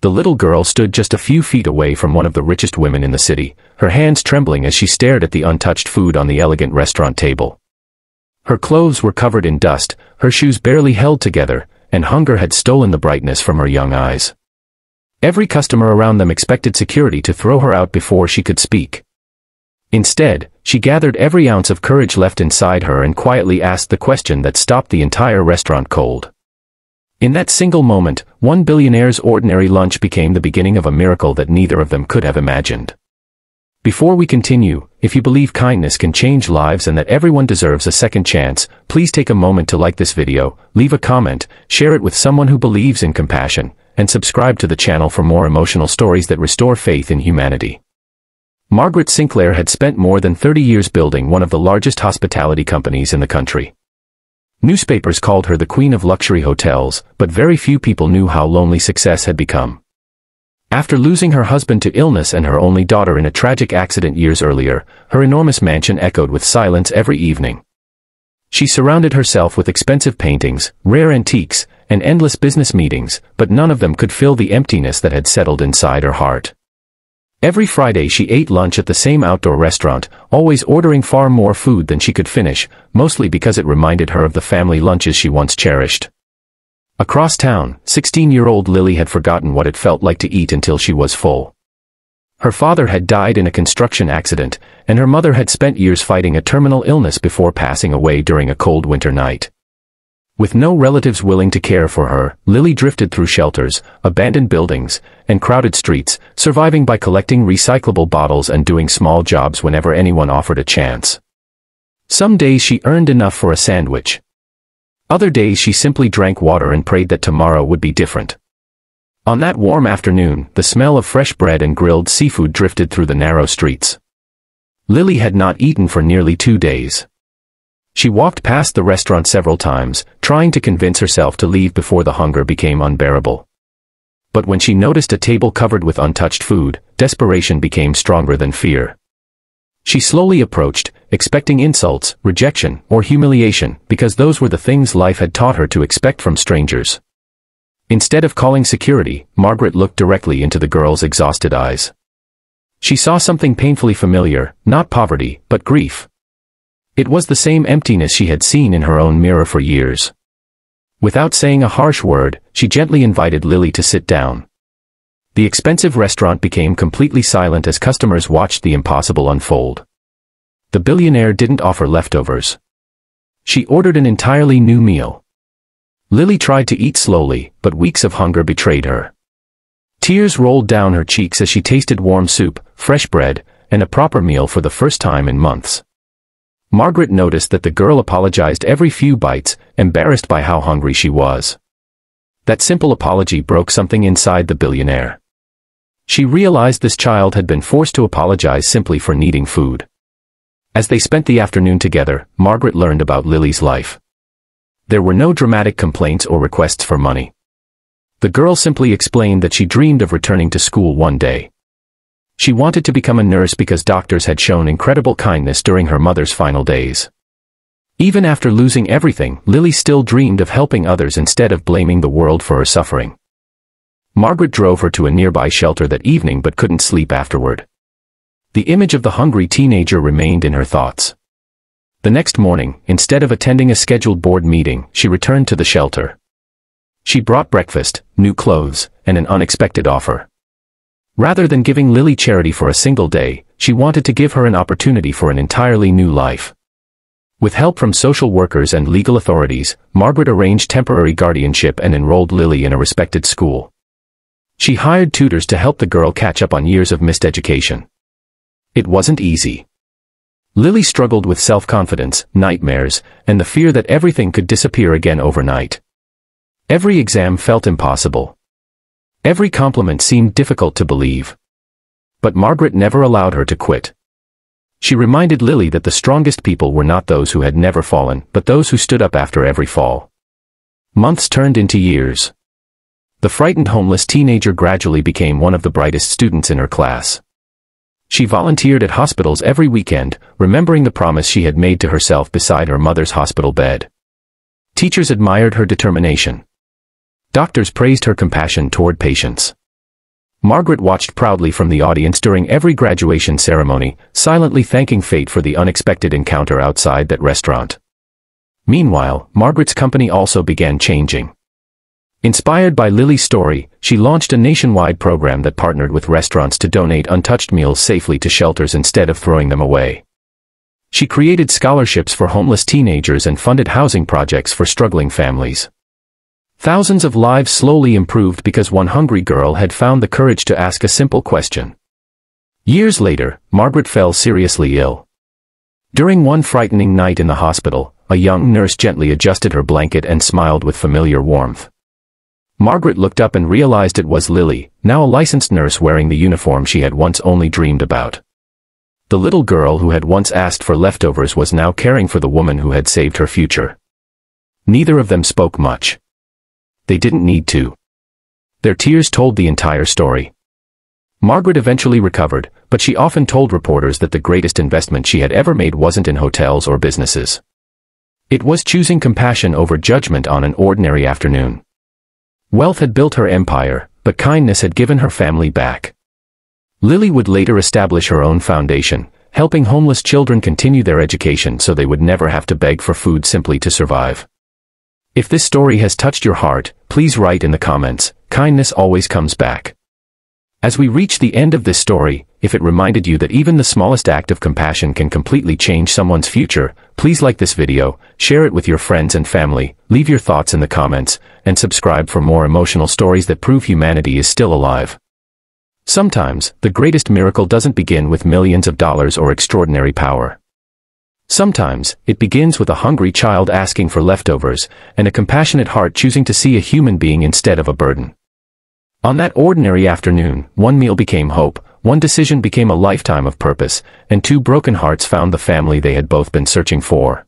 The little girl stood just a few feet away from one of the richest women in the city, her hands trembling as she stared at the untouched food on the elegant restaurant table. Her clothes were covered in dust, her shoes barely held together, and hunger had stolen the brightness from her young eyes. Every customer around them expected security to throw her out before she could speak. Instead, she gathered every ounce of courage left inside her and quietly asked the question that stopped the entire restaurant cold. In that single moment, one billionaire's ordinary lunch became the beginning of a miracle that neither of them could have imagined. Before we continue, if you believe kindness can change lives and that everyone deserves a second chance, please take a moment to like this video, leave a comment, share it with someone who believes in compassion, and subscribe to the channel for more emotional stories that restore faith in humanity. Margaret Sinclair had spent more than 30 years building one of the largest hospitality companies in the country. Newspapers called her the queen of luxury hotels, but very few people knew how lonely success had become. After losing her husband to illness and her only daughter in a tragic accident years earlier, her enormous mansion echoed with silence every evening. She surrounded herself with expensive paintings, rare antiques, and endless business meetings, but none of them could fill the emptiness that had settled inside her heart. Every Friday she ate lunch at the same outdoor restaurant, always ordering far more food than she could finish, mostly because it reminded her of the family lunches she once cherished. Across town, 16-year-old Lily had forgotten what it felt like to eat until she was full. Her father had died in a construction accident, and her mother had spent years fighting a terminal illness before passing away during a cold winter night. With no relatives willing to care for her, Lily drifted through shelters, abandoned buildings, and crowded streets, surviving by collecting recyclable bottles and doing small jobs whenever anyone offered a chance. Some days she earned enough for a sandwich. Other days she simply drank water and prayed that tomorrow would be different. On that warm afternoon, the smell of fresh bread and grilled seafood drifted through the narrow streets. Lily had not eaten for nearly 2 days. She walked past the restaurant several times, trying to convince herself to leave before the hunger became unbearable. But when she noticed a table covered with untouched food, desperation became stronger than fear. She slowly approached, expecting insults, rejection, or humiliation, because those were the things life had taught her to expect from strangers. Instead of calling security, Margaret looked directly into the girl's exhausted eyes. She saw something painfully familiar, not poverty, but grief. It was the same emptiness she had seen in her own mirror for years. Without saying a harsh word, she gently invited Lily to sit down. The expensive restaurant became completely silent as customers watched the impossible unfold. The billionaire didn't offer leftovers. She ordered an entirely new meal. Lily tried to eat slowly, but weeks of hunger betrayed her. Tears rolled down her cheeks as she tasted warm soup, fresh bread, and a proper meal for the first time in months. Margaret noticed that the girl apologized every few bites, embarrassed by how hungry she was. That simple apology broke something inside the billionaire. She realized this child had been forced to apologize simply for needing food. As they spent the afternoon together, Margaret learned about Lily's life. There were no dramatic complaints or requests for money. The girl simply explained that she dreamed of returning to school one day. She wanted to become a nurse because doctors had shown incredible kindness during her mother's final days. Even after losing everything, Lily still dreamed of helping others instead of blaming the world for her suffering. Margaret drove her to a nearby shelter that evening but couldn't sleep afterward. The image of the hungry teenager remained in her thoughts. The next morning, instead of attending a scheduled board meeting, she returned to the shelter. She brought breakfast, new clothes, and an unexpected offer. Rather than giving Lily charity for a single day, she wanted to give her an opportunity for an entirely new life. With help from social workers and legal authorities, Margaret arranged temporary guardianship and enrolled Lily in a respected school. She hired tutors to help the girl catch up on years of missed education. It wasn't easy. Lily struggled with self-confidence, nightmares, and the fear that everything could disappear again overnight. Every exam felt impossible. Every compliment seemed difficult to believe. But Margaret never allowed her to quit. She reminded Lily that the strongest people were not those who had never fallen, but those who stood up after every fall. Months turned into years. The frightened homeless teenager gradually became one of the brightest students in her class. She volunteered at hospitals every weekend, remembering the promise she had made to herself beside her mother's hospital bed. Teachers admired her determination. Doctors praised her compassion toward patients. Margaret watched proudly from the audience during every graduation ceremony, silently thanking fate for the unexpected encounter outside that restaurant. Meanwhile, Margaret's company also began changing. Inspired by Lily's story, she launched a nationwide program that partnered with restaurants to donate untouched meals safely to shelters instead of throwing them away. She created scholarships for homeless teenagers and funded housing projects for struggling families. Thousands of lives slowly improved because one hungry girl had found the courage to ask a simple question. Years later, Margaret fell seriously ill. During one frightening night in the hospital, a young nurse gently adjusted her blanket and smiled with familiar warmth. Margaret looked up and realized it was Lily, now a licensed nurse wearing the uniform she had once only dreamed about. The little girl who had once asked for leftovers was now caring for the woman who had saved her future. Neither of them spoke much. They didn't need to. Their tears told the entire story. Margaret eventually recovered, but she often told reporters that the greatest investment she had ever made wasn't in hotels or businesses. It was choosing compassion over judgment on an ordinary afternoon. Wealth had built her empire, but kindness had given her family back. Lily would later establish her own foundation, helping homeless children continue their education so they would never have to beg for food simply to survive. If this story has touched your heart, please write in the comments, kindness always comes back. As we reach the end of this story, if it reminded you that even the smallest act of compassion can completely change someone's future, please like this video, share it with your friends and family, leave your thoughts in the comments, and subscribe for more emotional stories that prove humanity is still alive. Sometimes, the greatest miracle doesn't begin with millions of dollars or extraordinary power. Sometimes, it begins with a hungry child asking for leftovers, and a compassionate heart choosing to see a human being instead of a burden. On that ordinary afternoon, one meal became hope, one decision became a lifetime of purpose, and two broken hearts found the family they had both been searching for.